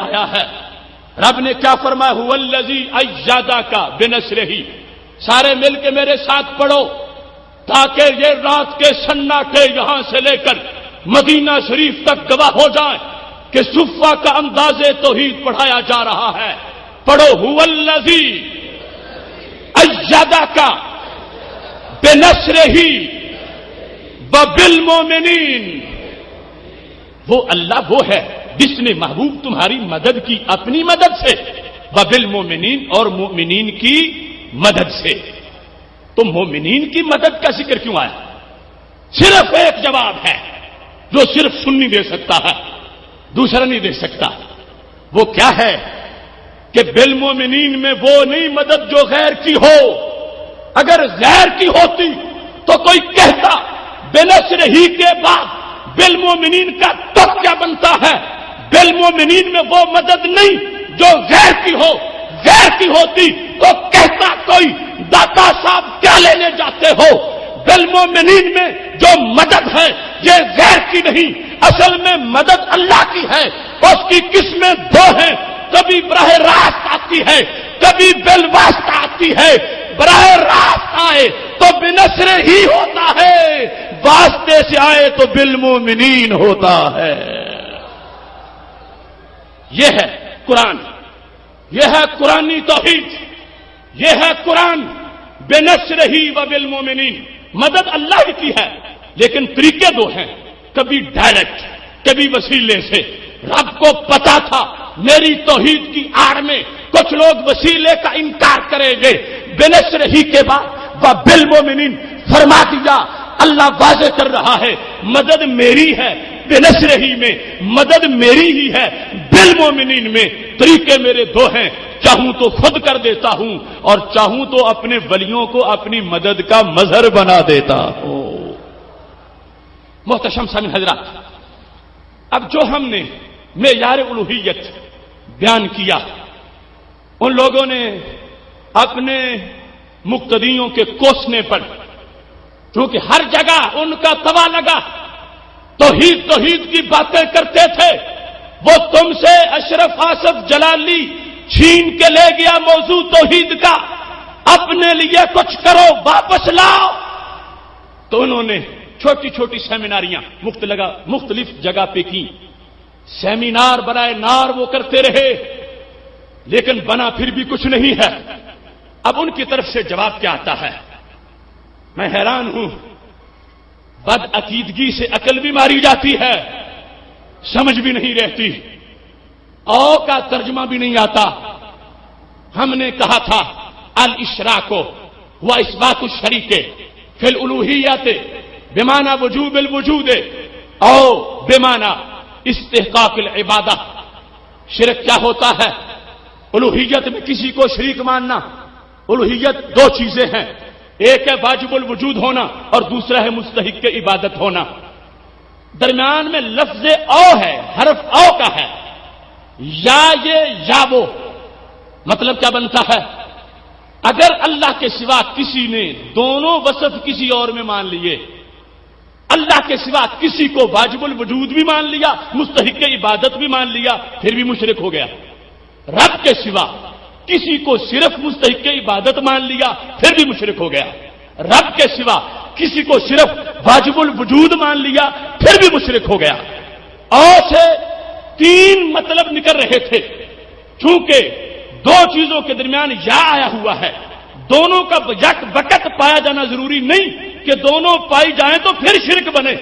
آیا ہے۔ رب نے کیا فرمایا؟ هو الذی ایدک بنصرہ، سارے مل کے میرے ساتھ پڑھو تاکہ یہ رات کے سناٹے یہاں سے لے کر مدینہ شریف تک گواہ ہو جائیں کہ صفہ کا انداز توحید پڑھایا جا رہا ہے۔ پڑھو هو الذی ایدک بنصرہ وبالمؤمنین، وہ اللہ وہ ہے جس نے محبوب تمہاری مدد کی اپنی مدد سے، وبالمؤمنین اور مومنین کی مدد سے۔ تو مومنین کی مدد کا ذکر کیوں آیا؟ صرف ایک جواب ہے جو صرف سنی دے سکتا ہے، دوسرا نہیں دے سکتا۔ وہ کیا ہے کہ بالمؤمنین میں وہ نہیں مدد جو غیر کی ہو۔ اگر غیر کی ہوتی تو کوئی کہتا بنصرہ کے بعد بالمؤمنین کا تو کیا بنتا ہے؟ بالمؤمنین میں وہ مدد نہیں جو غیر کی ہو۔ غیر کی ہوتی تو کہتا کوئی داتا صاحب کیا لینے جاتے ہو؟ بالمؤمنین میں جو مدد ہے یہ غیر کی نہیں، اصل میں مدد اللہ کی ہے۔ اس کی قسمیں دو ہیں، کبھی براہ راست آتی ہے، کبھی بالواسطہ آتی ہے۔ براہ راست آئے تو بنصرہ ہی ہوتا ہے، واسطے سے آئے تو بالمؤمنین ہوتا ہے۔ یہ ہے قرآن، یہ ہے قرآنی توحید، یہ ہے قرآن بنصرہ و بالمؤمنین۔ مدد اللہ ہی کی ہے لیکن طریقے دو ہیں، کبھی ڈائریکٹ کبھی وسیلے سے۔ رب کو پتا تھا میری توحید کی آڑ میں کچھ لوگ وسیلے کا انکار کریں گے، بنصرہ کے بعد وبالمؤمنین فرما دیا۔ اللہ واضح کر رہا ہے مدد میری ہے، بنصرہ میں مدد میری ہی ہے، بالمؤمنین میں طریقے میرے دو ہیں، چاہوں تو خود کر دیتا ہوں اور چاہوں تو اپنے ولیوں کو اپنی مدد کا مظہر بنا دیتا ہوں۔ محتشم سامعین حضرات، اب جو ہم نے معیار الوہیت بیان کیا، ان لوگوں نے اپنے مقتدیوں کے کوسنے پر، چونکہ ہر جگہ ان کا توا لگا، توحید توحید کی باتیں کرتے تھے، وہ تم سے اشرف آصف جلالی چھین کے لے گیا موضوع توحید کا، اپنے لیے کچھ کرو واپس لاؤ۔ تو انہوں نے چھوٹی چھوٹی سیمیناریاں مختلف جگہ پہ کی، سیمینار برائے نار وہ کرتے رہے لیکن بنا پھر بھی کچھ نہیں ہے۔ اب ان کی طرف سے جواب کیا آتا ہے؟ میں حیران ہوں، بد عقیدگی سے عقل بھی ماری جاتی ہے، سمجھ بھی نہیں رہتی، او کا ترجمہ بھی نہیں آتا۔ ہم نے کہا تھا الاشراک و اثبات الشریک فی الالوہیت بمعنی وجوب الوجود او بمعنی استحقاق العبادہ۔ شرک کیا ہوتا ہے؟ الوہیت میں کسی کو شریک ماننا۔ الوہیت دو چیزیں ہیں، ایک ہے واجب الوجود ہونا اور دوسرا ہے مستحق کے عبادت ہونا۔ درمیان میں لفظ او ہے، حرف او کا ہے، یا یہ یا وہ۔ مطلب کیا بنتا ہے؟ اگر اللہ کے سوا کسی نے دونوں وصف کسی اور میں مان لیے، اللہ کے سوا کسی کو واجب الوجود بھی مان لیا، مستحق کے عبادت بھی مان لیا، پھر بھی مشرک ہو گیا۔ رب کے سوا کسی کو صرف مستحق کی عبادت مان لیا، پھر بھی مشرک ہو گیا۔ رب کے سوا کسی کو صرف واجب الوجود مان لیا، پھر بھی مشرک ہو گیا۔ اور سے تین مطلب نکل رہے تھے، چونکہ دو چیزوں کے درمیان یا آیا ہوا ہے، دونوں کا یک وقت پایا جانا ضروری نہیں کہ دونوں پائی جائیں تو پھر شرک بنے،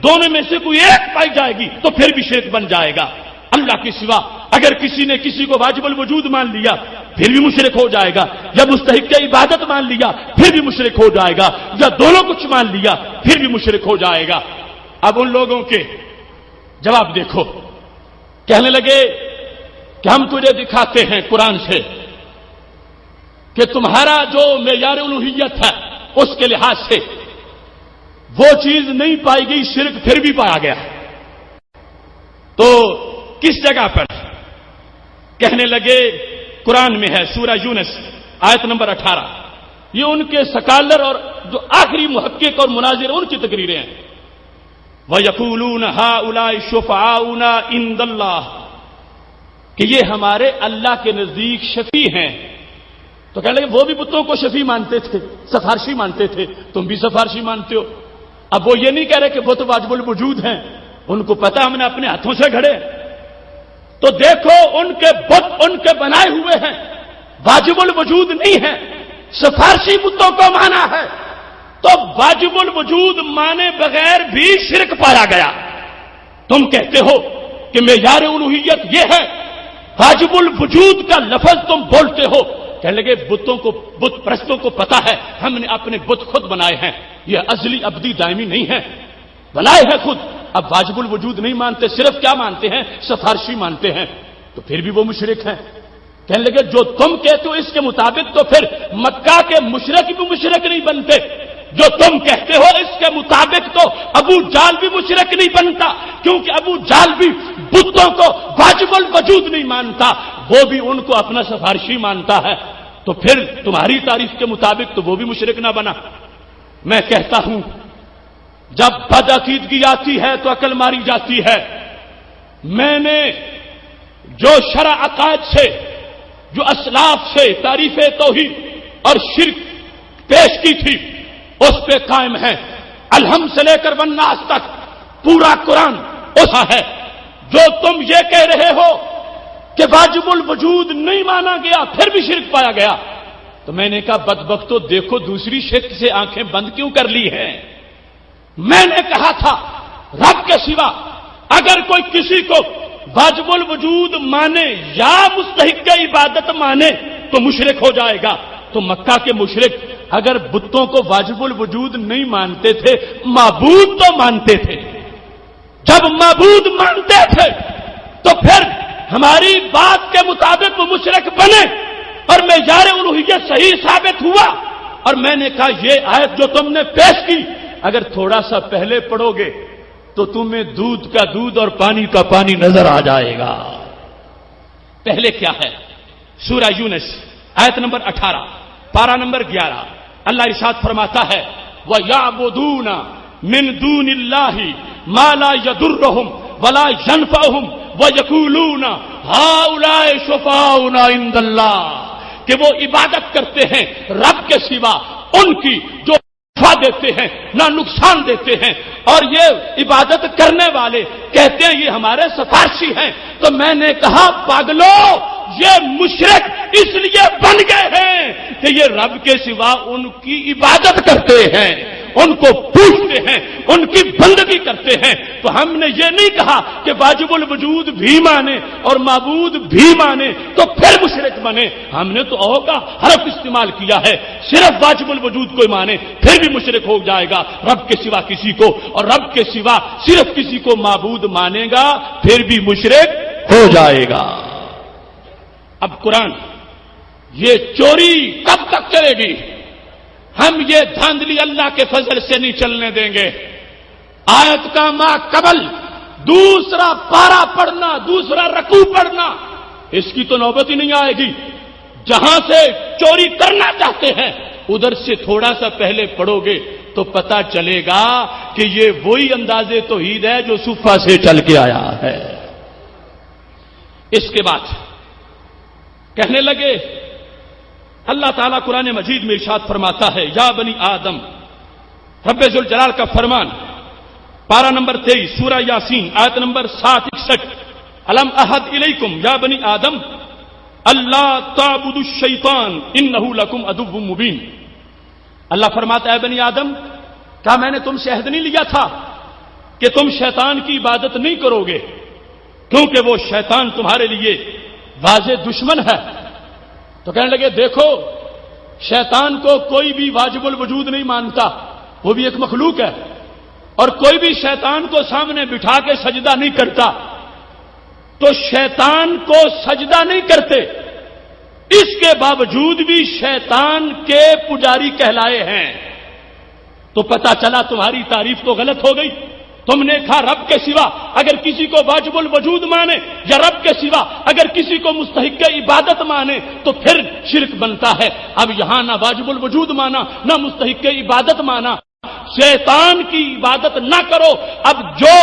دونوں میں سے کوئی ایک پائی جائے گی تو پھر بھی شرک بن جائے گا۔ اللہ کے سوا اگر کسی نے کسی کو واجب الوجود مان لیا پھر بھی مشرک ہو جائے گا، یا مستحق کی عبادت مان لیا پھر بھی مشرک ہو جائے گا، یا دونوں کچھ مان لیا پھر بھی مشرک ہو جائے گا۔ اب ان لوگوں کے جواب دیکھو، کہنے لگے کہ ہم تجھے دکھاتے ہیں قرآن سے کہ تمہارا جو معیار الوہیت ہے اس کے لحاظ سے وہ چیز نہیں پائی گئی، شرک پھر بھی پایا گیا۔ تو کس جگہ پر؟ کہنے لگے قرآن میں ہے، سورہ یونس آیت نمبر 18۔ یہ ان کے سکالر اور جو آخری محقق اور مناظر ان کی تقریریں ہیں۔ وَيَقُولُونَ هَؤُلَاءِ شُفَعَاؤُنَا عِندَ اللَّهِ، کہ یہ ہمارے اللہ کے نزدیک شفیع ہیں، تو کہنے لگے وہ بھی بتوں کو شفیع مانتے تھے، سفارشی مانتے تھے، تم بھی سفارشی مانتے ہو۔ اب وہ یہ نہیں کہہ رہے کہ بت واجب الوجود ہیں، ان کو پتا ہم نے اپنے ہاتھوں سے گھڑے، تو دیکھو ان کے بت ان کے بنائے ہوئے ہیں، واجب الوجود نہیں ہے، سفارشی بتوں کو مانا ہے، تو واجب الوجود مانے بغیر بھی شرک پایا گیا۔ تم کہتے ہو کہ معیار الوہیت یہ ہے، واجب الوجود کا لفظ تم بولتے ہو، کہنے لگے بتوں کو، بت پرستوں کو پتا ہے ہم نے اپنے بت خود بنائے ہیں، یہ ازلی ابدی دائمی نہیں ہے، بنائے ہیں خود، اب واجب الوجود نہیں مانتے، صرف کیا مانتے ہیں؟ سفارشی مانتے ہیں، تو پھر بھی وہ مشرک ہیں۔ کہنے لگے جو تم کہتے ہو اس کے مطابق تو پھر مکہ کے مشرک بھی مشرک نہیں بنتے، جو تم کہتے ہو اس کے مطابق تو ابو جال بھی مشرک نہیں بنتا، کیونکہ ابو جال بھی بتوں کو واجب الوجود نہیں مانتا، وہ بھی ان کو اپنا سفارشی مانتا ہے، تو پھر تمہاری تعریف کے مطابق تو وہ بھی مشرک نہ بنا۔ میں کہتا ہوں جب بدعقیدگی آتی ہے تو عقل ماری جاتی ہے۔ میں نے جو شرع عقائد سے، جو اسلاف سے تعریف توحید اور شرک پیش کی تھی اس پہ قائم ہے، الحمد سے لے کر والناس تک پورا قرآن ایسا ہے۔ جو تم یہ کہہ رہے ہو کہ واجب الوجود نہیں مانا گیا پھر بھی شرک پایا گیا، تو میں نے کہا بدبختو دیکھو دوسری شرک سے آنکھیں بند کیوں کر لی ہیں؟ میں نے کہا تھا رب کے سوا اگر کوئی کسی کو واجب الوجود مانے یا مستحق عبادت مانے تو مشرک ہو جائے گا، تو مکہ کے مشرک اگر بتوں کو واجب الوجود نہیں مانتے تھے، معبود تو مانتے تھے، جب معبود مانتے تھے تو پھر ہماری بات کے مطابق وہ مشرک بنے اور معیار الوہیت صحیح ثابت ہوا۔ اور میں نے کہا یہ آیت جو تم نے پیش کی اگر تھوڑا سا پہلے پڑھو گے تو تمہیں دودھ کا دودھ اور پانی کا پانی نظر آ جائے گا۔ پہلے کیا ہے؟ سورہ یونس آیت نمبر 18 پارہ نمبر 11 اللہ ارشاد فرماتا ہے وَيَعْبُدُونَ مِن دُونِ اللَّهِ مَا لَا يَضُرُّهُمْ وَلَا يَنفَعُهُمْ وَيَقُولُونَ هَؤُلَاءِ شُفَعَاؤُنَا عِندَ اللَّهِ، کہ وہ عبادت کرتے ہیں رب کے سوا ان کی جو نفع دیتے ہیں نہ نقصان دیتے ہیں، اور یہ عبادت کرنے والے کہتے ہیں یہ ہمارے سفارشی ہیں۔ تو میں نے کہا پاگلو یہ مشرک اس لیے بن گئے ہیں کہ یہ رب کے سوا ان کی عبادت کرتے ہیں، ان کو پوچھتے ہیں، ان کی بندگی کرتے ہیں۔ تو ہم نے یہ نہیں کہا کہ واجب الوجود بھی مانے اور معبود بھی مانے تو پھر مشرک بنے، ہم نے تو او کا حرف استعمال کیا ہے، صرف واجب الوجود کو مانے پھر بھی مشرک ہو جائے گا رب کے سوا کسی کو، اور رب کے سوا صرف کسی کو معبود مانے گا پھر بھی مشرک ہو جائے گا۔ اب قرآن یہ چوری کب تک چلے گی؟ ہم یہ دھاندلی اللہ کے فضل سے نہیں چلنے دیں گے۔ آیت کا ما قبل دوسرا پارا پڑھنا، دوسرا رکوع پڑھنا، اس کی تو نوبت ہی نہیں آئے گی۔ جہاں سے چوری کرنا چاہتے ہیں ادھر سے تھوڑا سا پہلے پڑھو گے تو پتا چلے گا کہ یہ وہی انداز توحید ہے جو صفہ سے چل کے آیا ہے۔ اس کے بعد کہنے لگے اللہ تعالیٰ قرآن مجید میں ارشاد فرماتا ہے یا بنی آدم، رب ذوالجلال کا فرمان پارہ نمبر 23 سورہ یاسین آیت نمبر 761 الم احد الیکم یا بنی آدم اللہ تعبدوا الشیطان انہ لکم عدو مبین۔ اللہ فرماتا ہے بنی آدم کیا میں نے تم سے عہد نہیں لیا تھا کہ تم شیطان کی عبادت نہیں کرو گے، کیونکہ وہ شیطان تمہارے لیے واضح دشمن ہے۔ تو کہنے لگے دیکھو شیطان کو کوئی بھی واجب الوجود نہیں مانتا، وہ بھی ایک مخلوق ہے، اور کوئی بھی شیطان کو سامنے بٹھا کے سجدہ نہیں کرتا، تو شیطان کو سجدہ نہیں کرتے، اس کے باوجود بھی شیطان کے پجاری کہلائے ہیں، تو پتا چلا تمہاری تعریف تو غلط ہو گئی۔ تم نے کہا رب کے سوا اگر کسی کو واجب الوجود مانے یا رب کے سوا اگر کسی کو مستحق عبادت مانے تو پھر شرک بنتا ہے۔ اب یہاں نہ واجب الوجود مانا نہ مستحق عبادت مانا، شیطان کی عبادت نہ کرو۔ اب جو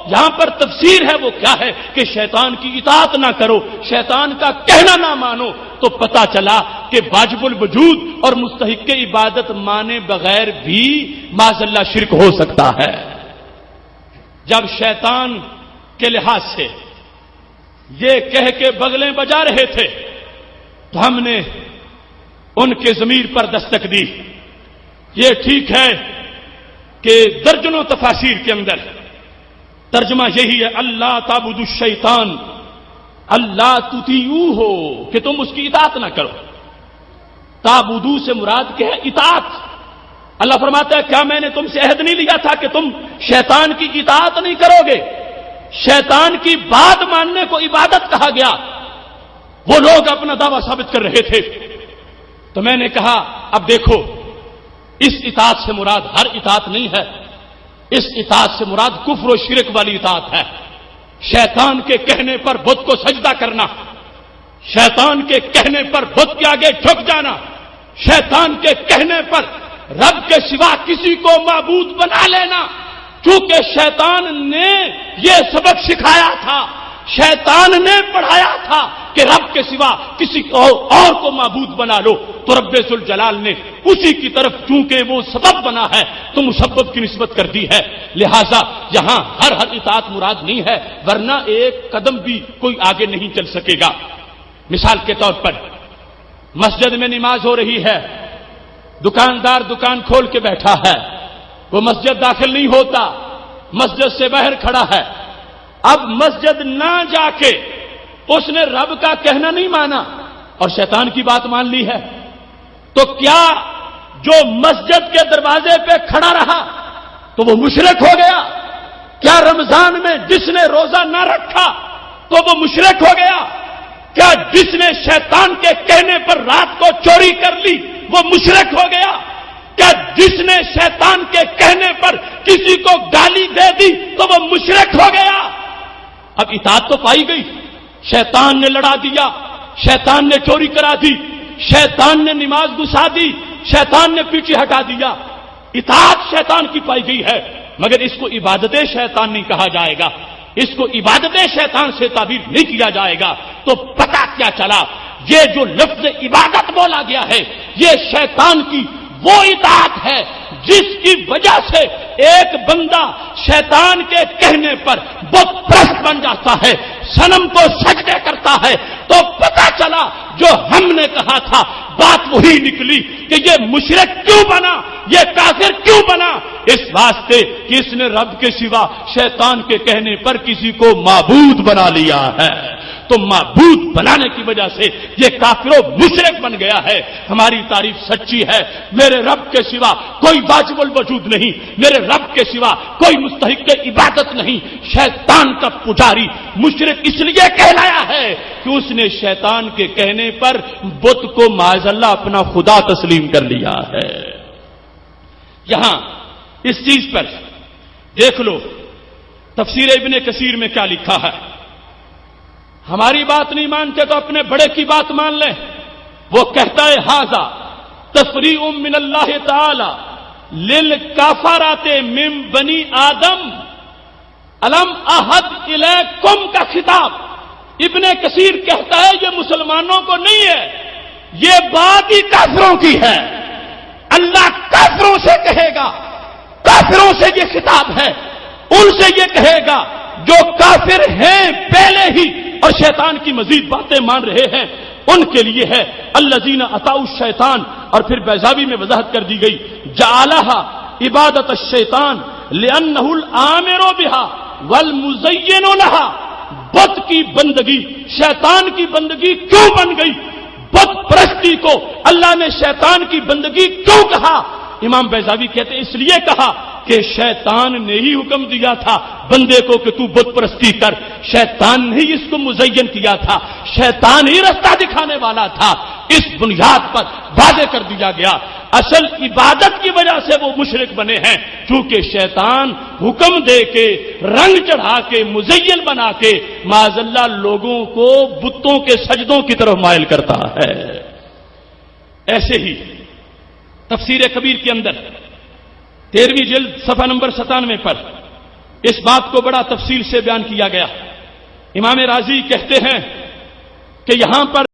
یہاں پر تفسیر ہے وہ کیا ہے کہ شیطان کی اطاعت نہ کرو، شیطان کا کہنا نہ مانو، تو پتا چلا کہ واجب الوجود اور مستحق عبادت مانے بغیر بھی معاذ اللہ شرک ہو سکتا ہے۔ جب شیطان کے لحاظ سے یہ کہہ کے بغلیں بجا رہے تھے تو ہم نے ان کے ضمیر پر دستک دی۔ یہ ٹھیک ہے کہ درجنوں تفاسیر کے اندر ترجمہ یہی ہے، اللہ تعبدوا الشیطان اللہ تطیعوہ ہو، کہ تم اس کی اطاعت نہ کرو۔ تعبدو سے مراد کیا ہے؟ اطاعت۔ اللہ فرماتا ہے کیا میں نے تم سے عہد نہیں لیا تھا کہ تم شیطان کی اطاعت نہیں کرو گے؟ شیطان کی بات ماننے کو عبادت کہا گیا۔ وہ لوگ اپنا دعویٰ ثابت کر رہے تھے، تو میں نے کہا اب دیکھو، اس اطاعت سے مراد ہر اطاعت نہیں ہے، اس اطاعت سے مراد کفر و شرک والی اطاعت ہے۔ شیطان کے کہنے پر بت کو سجدہ کرنا، شیطان کے کہنے پر بت کے آگے جھک جانا، شیطان کے کہنے پر رب کے سوا کسی کو معبود بنا لینا، چونکہ شیطان نے یہ سبق سکھایا تھا، شیطان نے پڑھایا تھا کہ رب کے سوا کسی اور کو معبود بنا لو، تو رب ذوالجلال نے اسی کی طرف چونکہ وہ سبب بنا ہے تو مسبب کی نسبت کر دی ہے۔ لہذا یہاں ہر اطاعت مراد نہیں ہے، ورنہ ایک قدم بھی کوئی آگے نہیں چل سکے گا۔ مثال کے طور پر مسجد میں نماز ہو رہی ہے، دکاندار دکان کھول کے بیٹھا ہے، وہ مسجد داخل نہیں ہوتا، مسجد سے باہر کھڑا ہے۔ اب مسجد نہ جا کے اس نے رب کا کہنا نہیں مانا اور شیطان کی بات مان لی ہے، تو کیا جو مسجد کے دروازے پہ کھڑا رہا تو وہ مشرک ہو گیا؟ کیا رمضان میں جس نے روزہ نہ رکھا تو وہ مشرک ہو گیا؟ کیا جس نے شیطان کے کہنے پر رات کو چوری کر لی وہ مشرک ہو گیا؟ کیا جس نے شیطان کے کہنے پر کسی کو گالی دے دی تو وہ مشرک ہو گیا؟ اب اطاعت تو پائی گئی، شیطان نے لڑا دیا، شیطان نے چوری کرا دی، شیطان نے نماز گھسا دی، شیطان نے پیچھے ہٹا دیا، اطاعت شیطان کی پائی گئی ہے، مگر اس کو عبادت شیطان نہیں کہا جائے گا، اس کو عبادت شیطان سے تعبیر نہیں کیا جائے گا۔ تو پتہ کیا چلا، یہ جو لفظ عبادت بولا گیا ہے یہ شیطان کی وہ اطاعت ہے جس کی وجہ سے ایک بندہ شیطان کے کہنے پر بت پرست بن جاتا ہے، صنم کو سجدے کرتا ہے۔ تو پتہ چلا جو ہم نے کہا تھا بات وہی نکلی کہ یہ مشرک کیوں بنا، یہ کافر کیوں بنا؟ اس واسطے کہ اس نے رب کے سوا شیطان کے کہنے پر کسی کو معبود بنا لیا ہے، تو معبود بنانے کی وجہ سے یہ کافر و مشرک بن گیا ہے۔ ہماری تعریف سچی ہے، میرے رب کے سوا کوئی واجب الوجود نہیں، میرے رب کے سوا کوئی مستحق عبادت نہیں۔ شیطان کا پجاری مشرک اس لیے کہلایا ہے کہ اس نے شیطان کے کہنے پر بت کو معاذ اللہ اپنا خدا تسلیم کر لیا ہے۔ یہاں اس چیز پر دیکھ لو تفسیر ابن کثیر میں کیا لکھا ہے۔ ہماری بات نہیں مانتے تو اپنے بڑے کی بات مان لیں۔ وہ کہتا ہے ھذا تفریع من اللہ تعالی للکافرات من بنی آدم الم احد الیکم کا خطاب ابن کثیر کہتا ہے یہ مسلمانوں کو نہیں ہے، یہ بات ہی کافروں کی ہے۔ اللہ کافروں سے کہے گا، کافروں سے یہ خطاب ہے، ان سے یہ کہے گا جو کافر ہیں پہلے ہی اور شیطان کی مزید باتیں مان رہے ہیں، ان کے لیے ہے الذین اطاعوا الشیطان۔ اور پھر بیضاوی میں وضاحت کر دی گئی جعلھا عبادت الشیطان لانہ الامر بھا والمزین لھا۔ بت کی بندگی شیطان کی بندگی کیوں بن گئی؟ بت پرستی کو اللہ نے شیطان کی بندگی کیوں کہا؟ امام بیضاوی کہتے ہیں اس لیے کہا کہ شیطان نے ہی حکم دیا تھا بندے کو کہ تو بت پرستی کر، شیطان نے ہی اس کو مزین کیا تھا، شیطان ہی رستہ دکھانے والا تھا۔ اس بنیاد پر واضح کر دیا گیا اصل عبادت کی وجہ سے وہ مشرک بنے ہیں، چونکہ شیطان حکم دے کے رنگ چڑھا کے مزین بنا کے معاذ اللہ لوگوں کو بتوں کے سجدوں کی طرف مائل کرتا ہے۔ ایسے ہی تفسیر کبیر کے اندر 13ویں جلد صفحہ نمبر 97 پر اس بات کو بڑا تفصیل سے بیان کیا گیا۔ امام رازی کہتے ہیں کہ یہاں پر